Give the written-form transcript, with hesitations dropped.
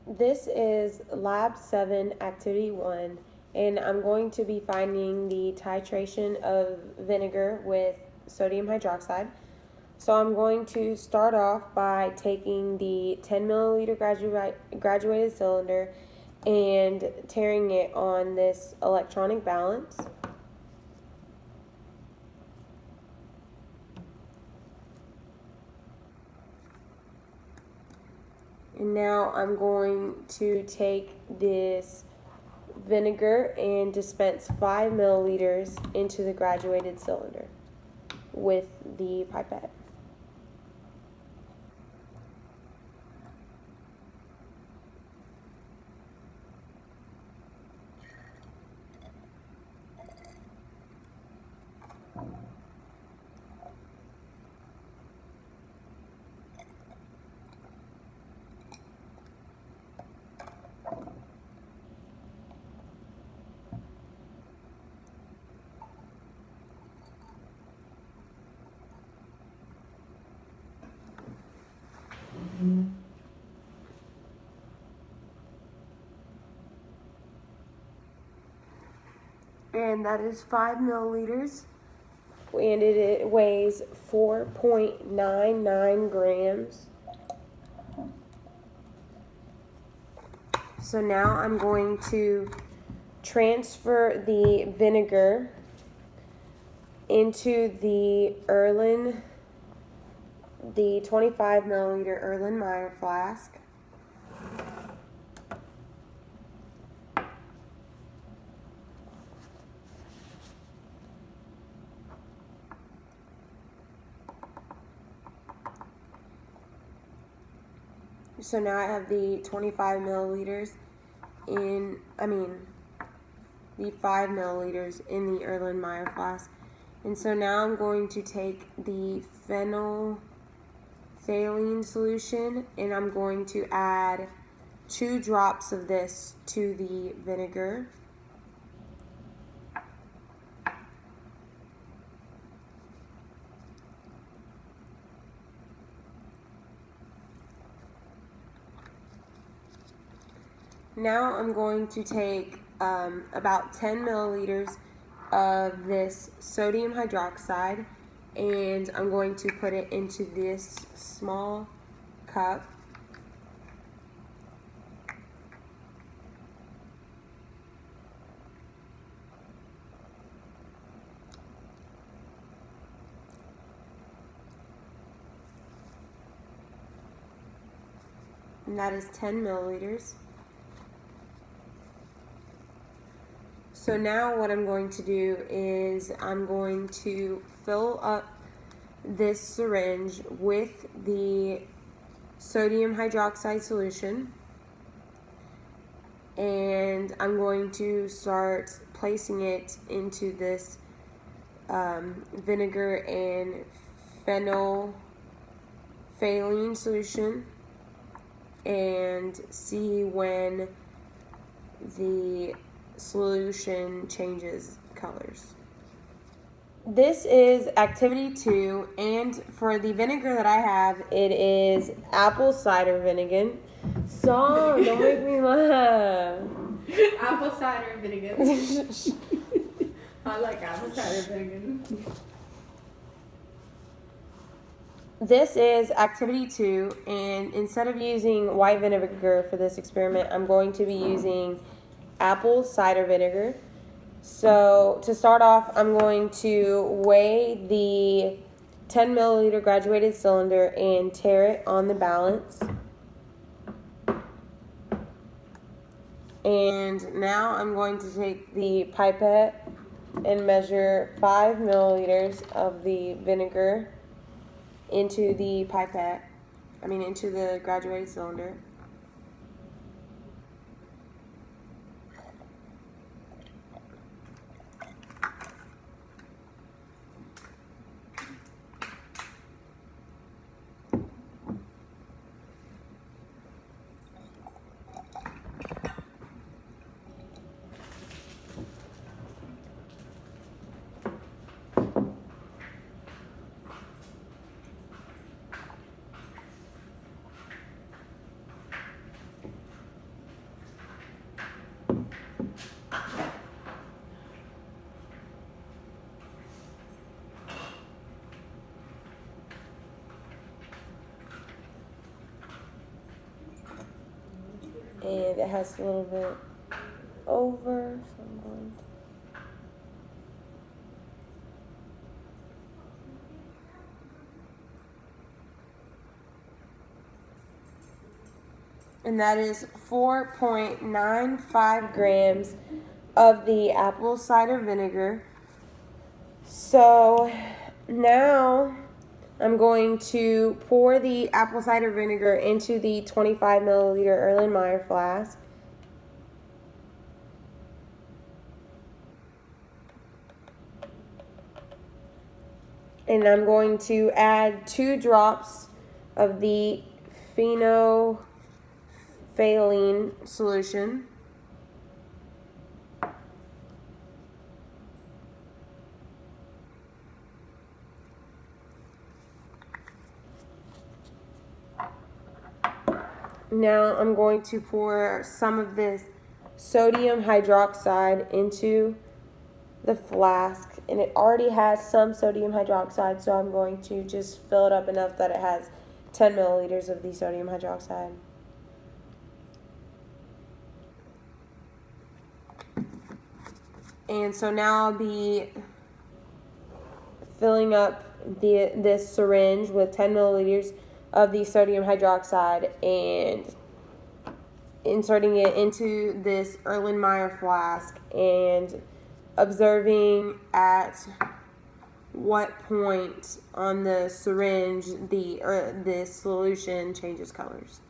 This is Lab 7, Activity 1, and I'm going to be finding the titration of vinegar with sodium hydroxide. So I'm going to start off by taking the 10 milliliter graduated cylinder and tearing it on this electronic balance. And now I'm going to take this vinegar and dispense 5 milliliters into the graduated cylinder with the pipette. And that is 5 milliliters, and it weighs 4.99 grams. So now I'm going to transfer the vinegar into the 25 milliliter Erlenmeyer flask. So now I have the 25 milliliters the 5 milliliters in the Erlenmeyer flask. And so now I'm going to take the phenolphthalein solution and I'm going to add 2 drops of this to the vinegar. Now I'm going to take about 10 milliliters of this sodium hydroxide and I'm going to put it into this small cup. And that is 10 milliliters. So now what I'm going to do is I'm going to fill up this syringe with the sodium hydroxide solution, and I'm going to start placing it into this vinegar and phenolphthalein solution and see when the solution changes colors. This is activity 2, and for the vinegar that I have, it is apple cider vinegar. Stop, don't make me laugh. Apple cider vinegar. I like apple cider vinegar. This is activity 2, and instead of using white vinegar for this experiment, I'm going to be using apple cider vinegar. So to start off, I'm going to weigh the 10 milliliter graduated cylinder and tear it on the balance. And now I'm going to take the pipette and measure 5 milliliters of the vinegar into the into the graduated cylinder. and it has a little bit over, so I'm going to. And that is 4.95 grams of the apple cider vinegar. So now I'm going to pour the apple cider vinegar into the 25 milliliter Erlenmeyer flask. And I'm going to add 2 drops of the phenolphthalein solution. Now I'm going to pour some of this sodium hydroxide into the flask, and it already has some sodium hydroxide, so I'm going to just fill it up enough that it has 10 milliliters of the sodium hydroxide. And so now I'll be filling up this syringe with 10 milliliters of the sodium hydroxide and inserting it into this Erlenmeyer flask and observing at what point on the syringe this solution changes colors.